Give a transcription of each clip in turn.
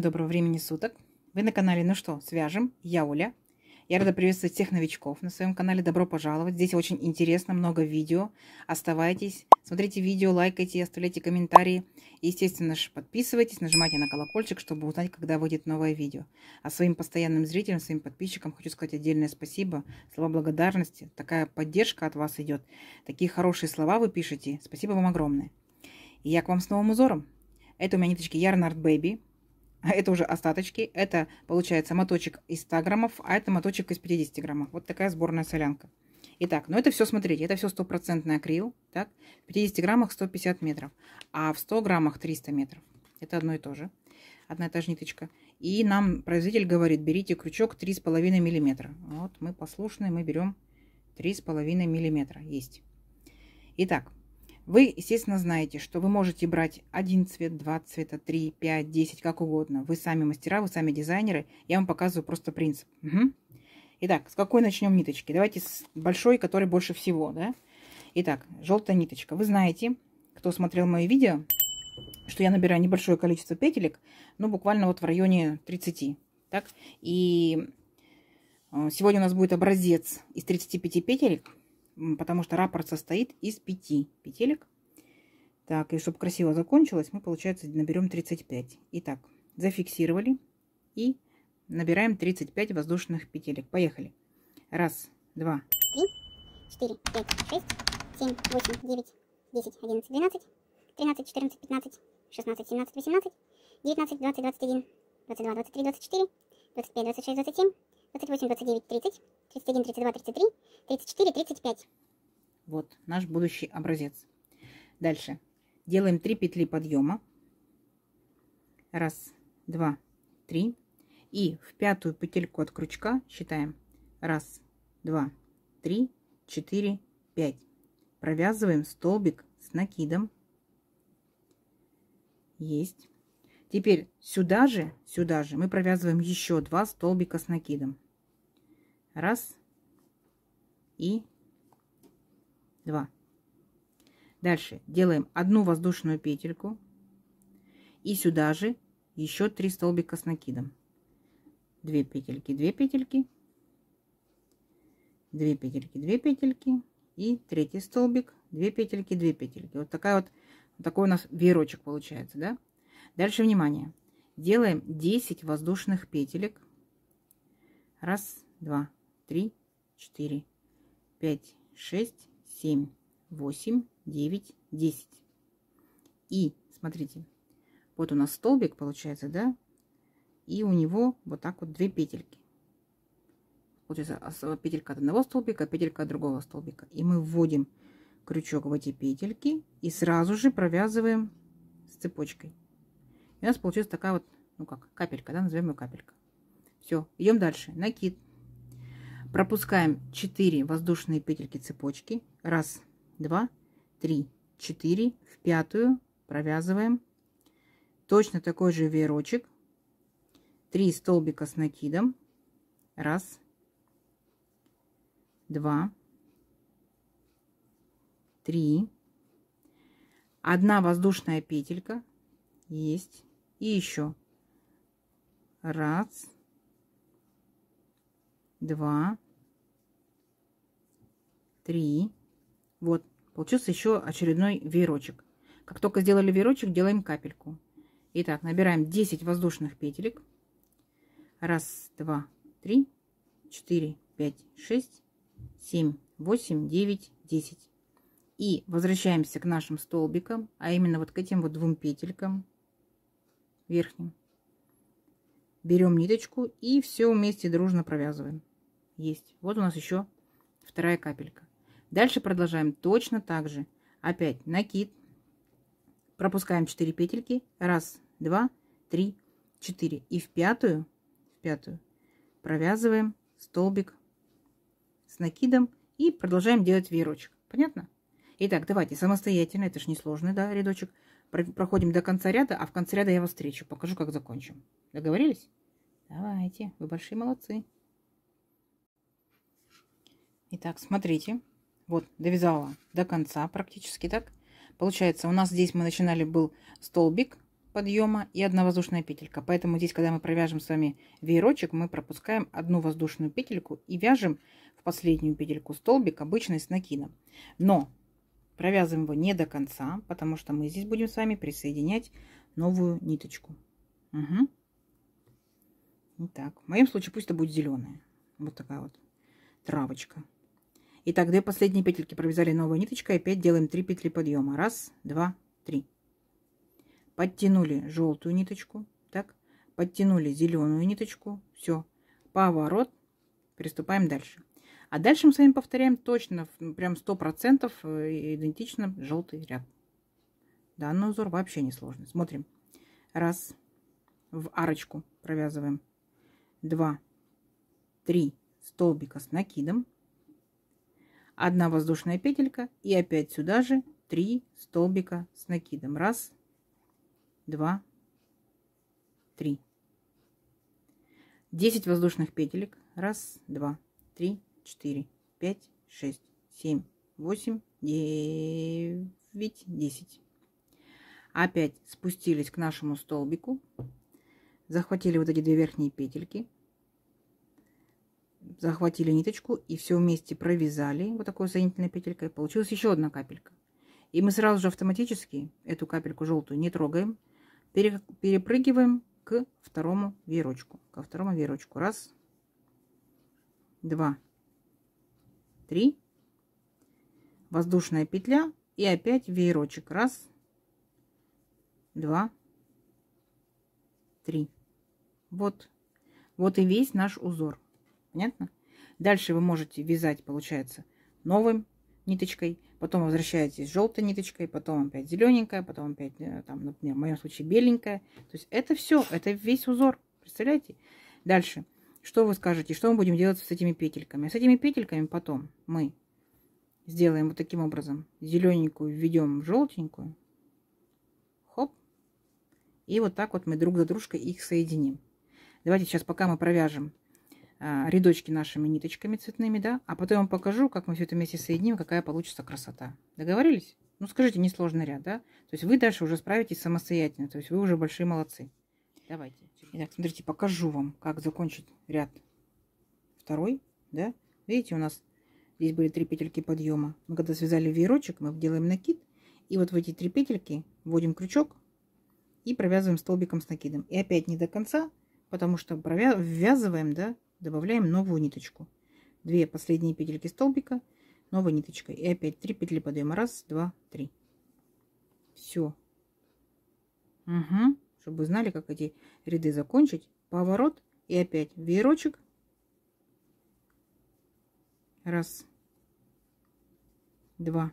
доброго времени суток. Вы на канале «Ну что, свяжем?» Я Оля. Я рада приветствовать всех новичков на своем канале. Добро пожаловать. Здесь очень интересно, много видео. Оставайтесь, смотрите видео, лайкайте, оставляйте комментарии. И, естественно, подписывайтесь, нажимайте на колокольчик, чтобы узнать, когда выйдет новое видео. А своим постоянным зрителям, своим подписчикам хочу сказать отдельное спасибо. Слова благодарности. Такая поддержка от вас идет. Такие хорошие слова вы пишете. Спасибо вам огромное. И я к вам с новым узором. Это у меня ниточки Yarn Art Baby. Это уже остаточки. Это, получается, моточек из 100 граммов, а это моточек из 50 граммов. Вот такая сборная солянка. Итак, ну это все, смотрите, это все 100% акрил. Так? В 50 граммах 150 метров, а в 100 граммах 300 метров. Это одно и то же. Одна и та же ниточка. И нам производитель говорит, берите крючок 3,5 миллиметра. Вот мы послушные, мы берем 3,5 миллиметра. Есть. Итак. Вы, естественно, знаете, что вы можете брать один цвет, два цвета, 3, 5, 10, как угодно. Вы сами мастера, вы сами дизайнеры. Я вам показываю просто принцип. Угу. Итак, с какой начнем ниточки? Давайте с большой, которой больше всего. Да? Итак, желтая ниточка. Вы знаете, кто смотрел мои видео, что я набираю небольшое количество петелек, ну, буквально вот в районе 30. Так? И сегодня у нас будет образец из 35 петелек. Потому что раппорт состоит из 5 петелек. Так, и чтобы красиво закончилось, мы, получается, наберем 35. Итак, зафиксировали и набираем 35 воздушных петелек. Поехали. Раз, два, 3, 4, 5, 6, 7, 8, 9, 10, 11, 12, 13, 14, 15, 16, 17, 18, 19, 20, 21, 22, 23, 24, 25, 26, 27, 28, 29, 30, 31, 32, 33, 34, 35. Вот наш будущий образец. Дальше. Делаем 3 петли подъема. Раз, два, три. И в пятую петельку от крючка считаем. Раз, два, три, 4, 5. Провязываем столбик с накидом. Есть. Теперь сюда же мы провязываем еще 2 столбика с накидом. Раз и 2. Дальше делаем одну воздушную петельку и сюда же еще 3 столбика с накидом. 2 петельки, 2 петельки, 2 петельки, 2 петельки и третий столбик, 2 петельки, 2 петельки. Вот такой у нас веерочек получается, да? Дальше внимание. Делаем 10 воздушных петелек. Раз, два, 3, 4, 5, 6, 7, 8, 9, 10. И смотрите, вот у нас столбик получается, да? И у него вот так вот 2 петельки. Получается петелька от одного столбика, петелька от другого столбика. И мы вводим крючок в эти петельки и сразу же провязываем с цепочкой. И у нас получается такая вот, ну как, капелька, да, назовем ее капелька. Все, идем дальше. Накид. Пропускаем 4 воздушные петельки цепочки. Раз, два, 3, 4. В пятую провязываем точно такой же веерочек. 3 столбика с накидом. Раз, два, 3. 1 воздушная петелька. Есть. И еще. Раз, два, 3. Вот, получился еще очередной веерочек. Как только сделали веерочек, делаем капельку. Итак, набираем 10 воздушных петелек. Раз, два, 3, 4, 5, 6, 7, 8, 9, 10. И возвращаемся к нашим столбикам, а именно вот к этим вот 2 петелькам верхним. Берем ниточку и все вместе дружно провязываем. Есть. Вот у нас еще 2 капелька. Дальше продолжаем точно так же. Опять накид. Пропускаем 4 петельки. Раз, два, 3, 4. И в пятую провязываем столбик с накидом и продолжаем делать веерочек. Понятно? Итак, давайте самостоятельно. Это же несложный, да, рядочек. Проходим до конца ряда, а в конце ряда я вас встречу. Покажу, как закончим. Договорились? Давайте, вы большие молодцы. Итак, смотрите. Вот, довязала до конца практически так. Получается, у нас здесь мы начинали был столбик, подъема и 1 воздушная петелька. Поэтому здесь, когда мы провяжем с вами веерочек, мы пропускаем 1 воздушную петельку и вяжем в последнюю петельку столбик обычный с накидом. Но провязываем его не до конца, потому что мы здесь будем с вами присоединять новую ниточку. Угу. Итак, в моем случае пусть это будет зеленая. Вот такая вот травочка. Итак, 2 последние петельки провязали новой ниточкой. Опять делаем 3 петли подъема. 1, 2, 3. Подтянули желтую ниточку. Так, подтянули зеленую ниточку. Все. Поворот. Приступаем дальше. А дальше мы с вами повторяем точно, прям 100% идентично желтый ряд. Данный узор вообще не сложный. Смотрим. 1. В арочку провязываем. 2, 3 столбика с накидом. 1 воздушная петелька. И опять сюда же 3 столбика с накидом. 1, 2, 3. 10 воздушных петелек. 1, 2, 3, 4, 5, 6, 7, 8, 9, 10. Опять спустились к нашему столбику. Захватили вот эти 2 верхние петельки. Захватили ниточку и все вместе провязали вот такой соединительной петелькой. Получилась еще 1 капелька. И мы сразу же автоматически эту капельку желтую не трогаем. Перепрыгиваем к второму веерочку. Ко второму веерочку. 1, 2, 3. Воздушная петля. И опять веерочек. 1, 2, 3. Вот. Вот и весь наш узор. Понятно? Дальше вы можете вязать, получается, новым ниточкой, потом возвращаетесь с желтой ниточкой, потом опять зелененькая, потом опять, там, например, в моем случае беленькая. То есть это все, это весь узор. Представляете? Дальше. Что вы скажете? Что мы будем делать с этими петельками? С этими петельками потом мы сделаем вот таким образом. Зелененькую введем в желтенькую. Хоп. И вот так вот мы друг за дружкой их соединим. Давайте сейчас, пока мы провяжем рядочки нашими ниточками цветными, да, а потом я вам покажу, как мы все это вместе соединим, какая получится красота. Договорились? Ну, скажите, несложный ряд, да? То есть вы дальше уже справитесь самостоятельно, то есть вы уже большие молодцы. Давайте. Итак, смотрите, покажу вам, как закончить ряд второй, да. Видите, у нас здесь были 3 петельки подъема. Мы когда связали веерочек, мы делаем накид, и вот в эти 3 петельки вводим крючок и провязываем столбиком с накидом. И опять не до конца, потому что ввязываем, да, добавляем новую ниточку. 2 последние петельки столбика, новой ниточкой. И опять 3 петли подъема. 1, 2, 3. Все. Угу. Чтобы вы знали, как эти ряды закончить. Поворот. И опять веерочек. 1, 2,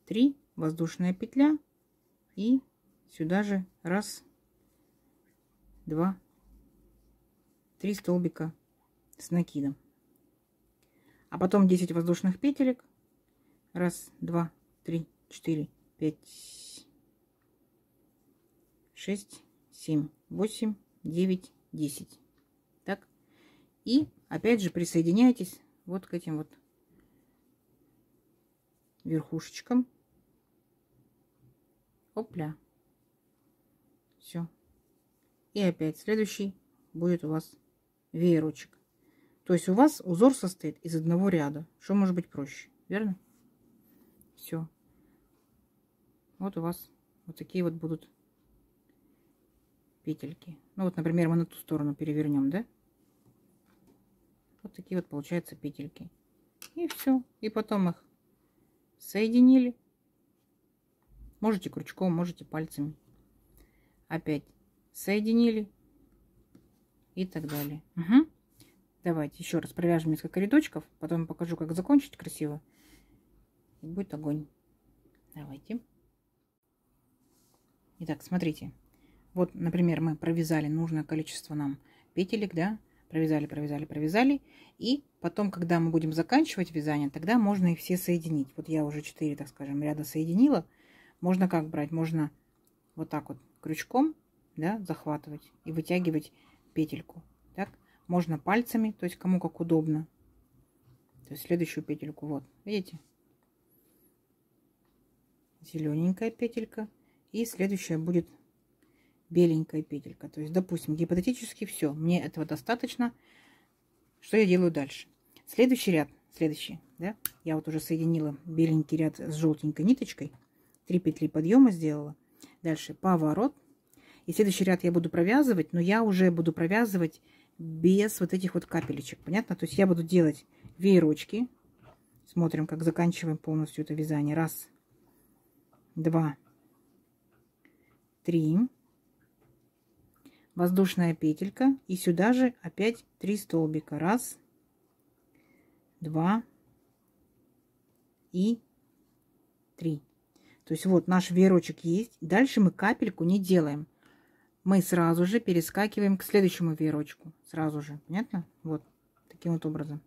3. Воздушная петля. И сюда же 1, 2, 3 столбика с накидом. А потом 10 воздушных петелек. 1, 2, 3, 4, 5, 6, 7, 8, 9, 10. Так. И опять же присоединяйтесь вот к этим вот верхушечкам. Опля. Все. И опять следующий будет у вас веерочек. То есть у вас узор состоит из одного ряда. Что может быть проще? Верно? Все. Вот у вас вот такие вот будут петельки. Ну вот, например, мы на ту сторону перевернем, да? Вот такие вот получаются петельки. И все. И потом их соединили. Можете крючком, можете пальцами. Опять соединили. И так далее. Угу. Давайте еще раз провяжем несколько рядочков. Потом покажу, как закончить красиво. И будет огонь. Давайте. Итак, смотрите. Вот, например, мы провязали нужное количество нам петелек, да? Провязали, провязали, провязали. И потом, когда мы будем заканчивать вязание, тогда можно их все соединить. Вот я уже 4, так скажем, ряда соединила. Можно как брать? Можно вот так вот крючком, да, захватывать и вытягивать петельку. Так, можно пальцами, то есть кому как удобно. То есть следующую петельку, вот, видите? Зелененькая петелька. И следующая будет беленькая петелька. То есть, допустим, гипотетически все. Мне этого достаточно. Что я делаю дальше? Следующий ряд. Следующий. Да? Я вот уже соединила беленький ряд с желтенькой ниточкой. 3 петли подъема сделала. Дальше поворот. И следующий ряд я буду провязывать, но я уже буду провязывать без вот этих вот капелечек. Понятно? То есть я буду делать веерочки. Смотрим, как заканчиваем полностью это вязание. Раз, два, три. Воздушная петелька. И сюда же опять 3 столбика. Раз, два и 3. То есть вот наш веерочек есть. Дальше мы капельку не делаем. Мы сразу же перескакиваем к следующему веерочку. Сразу же. Понятно? Вот таким вот образом.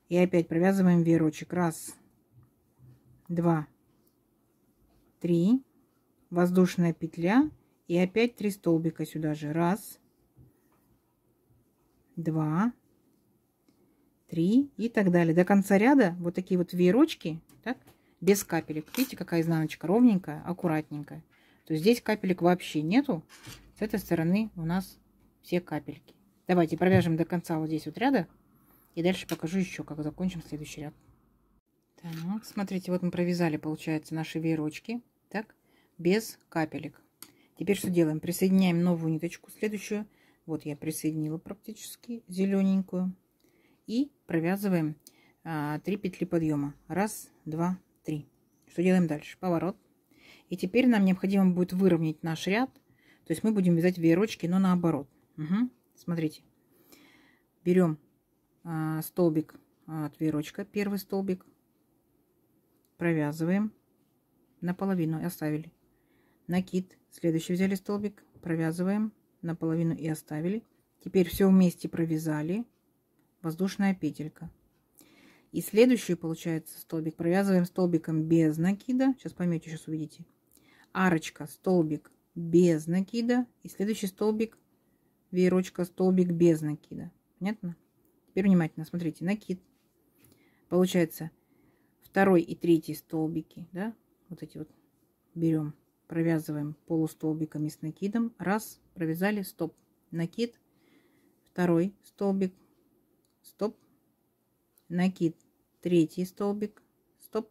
И опять провязываем веерочек. Раз, два, три. Воздушная петля. И опять 3 столбика сюда же. Раз, два, 3 и так далее. До конца ряда вот такие вот веерочки, так, без капелек. Видите, какая изнаночка ровненькая, аккуратненькая. То есть здесь капелек вообще нету. С этой стороны у нас все капельки. Давайте провяжем до конца вот здесь вот ряда. И дальше покажу еще, как закончим следующий ряд. Так, смотрите, вот мы провязали, получается, наши веерочки. Так, без капелек. Теперь что делаем? Присоединяем новую ниточку, следующую. Вот я присоединила практически зелененькую. И провязываем 3 петли подъема. Раз, два, три. Что делаем дальше? Поворот. И теперь нам необходимо будет выровнять наш ряд. То есть мы будем вязать веерочки, но наоборот. Угу. Смотрите. Берем столбик от веерочка, первый столбик. Провязываем наполовину и оставили. Накид. Следующий взяли столбик. Провязываем наполовину и оставили. Теперь все вместе провязали. Воздушная петелька. И следующий, получается, столбик провязываем столбиком без накида. Сейчас поймете, сейчас увидите. Арочка, столбик без накида. И следующий столбик, веерочка, столбик без накида. Понятно? Теперь внимательно смотрите. Накид. Получается, второй и третий столбики, да, вот эти вот берем, провязываем полустолбиками с накидом. Раз, провязали, стоп. Накид. Второй столбик. Стоп, накид, третий столбик, стоп,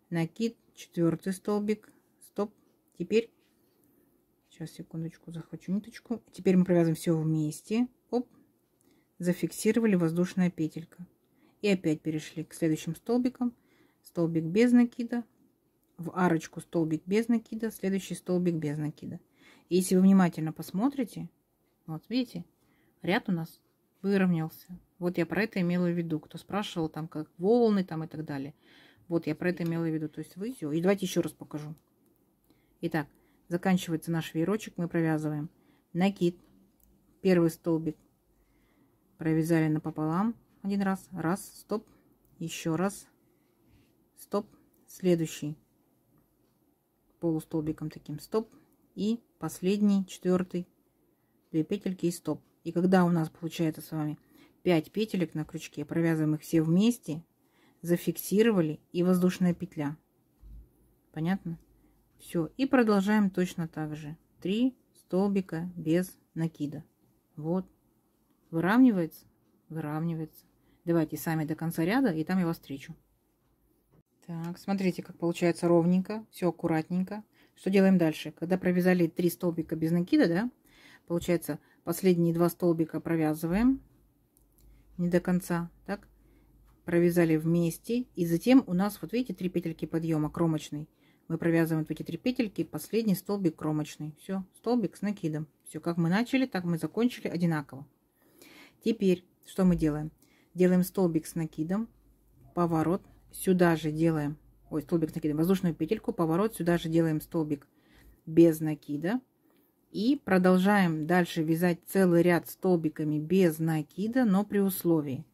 накид, четвертый столбик, стоп. Теперь, сейчас, секундочку, захвачу ниточку. Теперь мы провязываем все вместе. Оп, зафиксировали, воздушная петелька. И опять перешли к следующим столбикам. Столбик без накида, в арочку столбик без накида, следующий столбик без накида. И если вы внимательно посмотрите, вот видите, ряд у нас выровнялся. Вот я про это имела в виду. Кто спрашивал, там, как волны, там и так далее. Вот я про это имела в виду. То есть вы все. И давайте еще раз покажу. Итак, заканчивается наш веерочек. Мы провязываем накид. Первый столбик провязали напополам. Один раз. Раз. Стоп. Еще раз. Стоп. Следующий. Полустолбиком таким. Стоп. И последний, четвертый. 2 петельки и стоп. И когда у нас получается с вами 5 петелек на крючке, провязываем их все вместе, зафиксировали и воздушная петля. Понятно? Все. И продолжаем точно так же. 3 столбика без накида. Вот. Выравнивается? Выравнивается. Давайте сами до конца ряда, и там я вас встречу. Так, смотрите, как получается ровненько, все аккуратненько. Что делаем дальше? Когда провязали 3 столбика без накида, да, получается, последние 2 столбика провязываем не до конца, так, провязали вместе, и затем у нас, вот видите, 3 петельки подъема кромочный. Мы провязываем вот эти 3 петельки, последний столбик кромочный. Все, столбик с накидом. Все, как мы начали, так мы закончили одинаково. Теперь, что мы делаем? Делаем столбик с накидом, поворот, сюда же делаем, ой, столбик с накидом, воздушную петельку, поворот, сюда же делаем столбик без накида. И продолжаем дальше вязать целый ряд столбиками без накида, но при условии,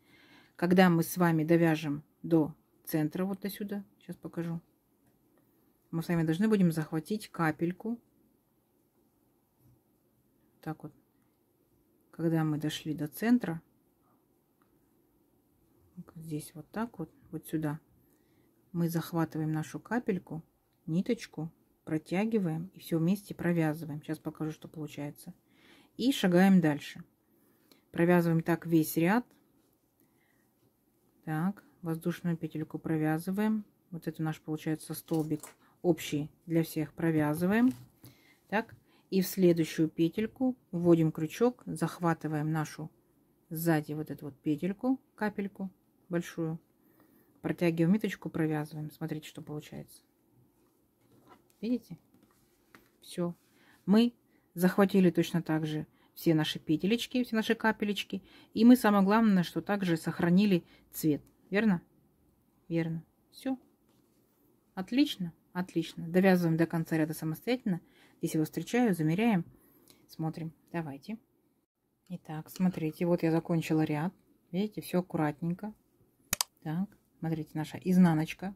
когда мы с вами довяжем до центра, вот до сюда, сейчас покажу, мы с вами должны будем захватить капельку. Так вот, когда мы дошли до центра, здесь вот так вот, вот сюда, мы захватываем нашу капельку, ниточку, протягиваем и все вместе провязываем. Сейчас покажу, что получается. И шагаем дальше. Провязываем так весь ряд. Так, воздушную петельку провязываем. Вот это наш получается столбик общий для всех. Провязываем. Так, и в следующую петельку вводим крючок, захватываем нашу сзади вот эту вот петельку, капельку большую, протягиваем ниточку, провязываем. Смотрите, что получается. Видите? Все. Мы захватили точно так же все наши петелечки, все наши капелечки. И мы, самое главное, что также сохранили цвет. Верно? Верно. Все. Отлично. Отлично. Довязываем до конца ряда самостоятельно. Здесь его встречаю, замеряем. Смотрим. Давайте. Итак, смотрите. Вот я закончила ряд. Видите, все аккуратненько. Так, смотрите, наша изнаночка.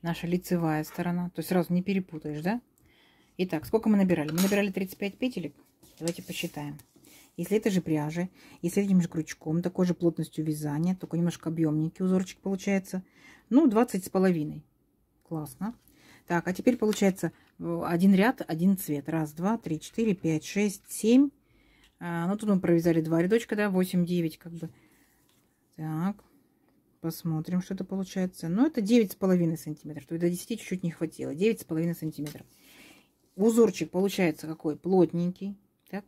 Наша лицевая сторона. То есть сразу не перепутаешь, да? Итак, сколько мы набирали? Мы набирали 35 петелек. Давайте посчитаем. Если этой же пряжи, если этим же крючком, такой же плотностью вязания, только немножко объемненький узорчик получается. Ну, 20 с половиной. Классно. Так, а теперь получается один ряд, один цвет. Раз, два, три, четыре, пять, шесть, семь. Ну, тут мы провязали 2 рядочка, да, 8, 9 как бы. Так, посмотрим, что это получается. Ну, это 9,5 сантиметров. То есть до 10 чуть-чуть не хватило. 9,5 сантиметров. Узорчик получается какой? Плотненький. Так.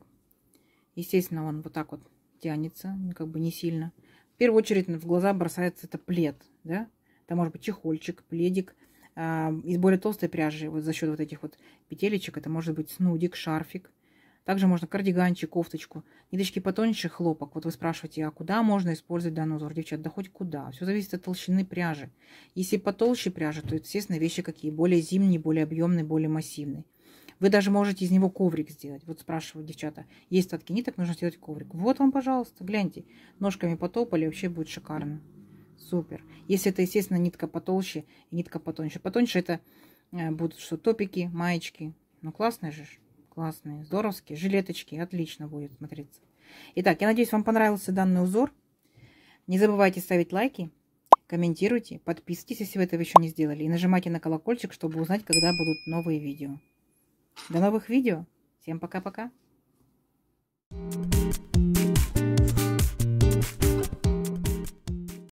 Естественно, он вот так вот тянется, как бы не сильно. В первую очередь в глаза бросается это плед, да? Это может быть чехольчик, пледик. Из более толстой пряжи, вот за счет вот этих вот петелечек, это может быть снудик, шарфик. Также можно кардиганчик, кофточку. Ниточки потоньше, хлопок. Вот вы спрашиваете, а куда можно использовать данный узор, девчат? Да хоть куда. Все зависит от толщины пряжи. Если потолще пряжа, то, естественно, вещи какие? Более зимние, более объемные, более массивные. Вы даже можете из него коврик сделать. Вот спрашивают девчата, есть остатки ниток, нужно сделать коврик. Вот вам, пожалуйста, гляньте. Ножками потопали, вообще будет шикарно. Супер. Если это, естественно, нитка потолще и нитка потоньше. Потоньше это будут что, топики, маечки. Ну, классные же. Классные, здоровские. Жилеточки. Отлично будет смотреться. Итак, я надеюсь, вам понравился данный узор. Не забывайте ставить лайки, комментируйте, подписывайтесь, если вы этого еще не сделали. И нажимайте на колокольчик, чтобы узнать, когда будут новые видео. До новых видео. Всем пока-пока.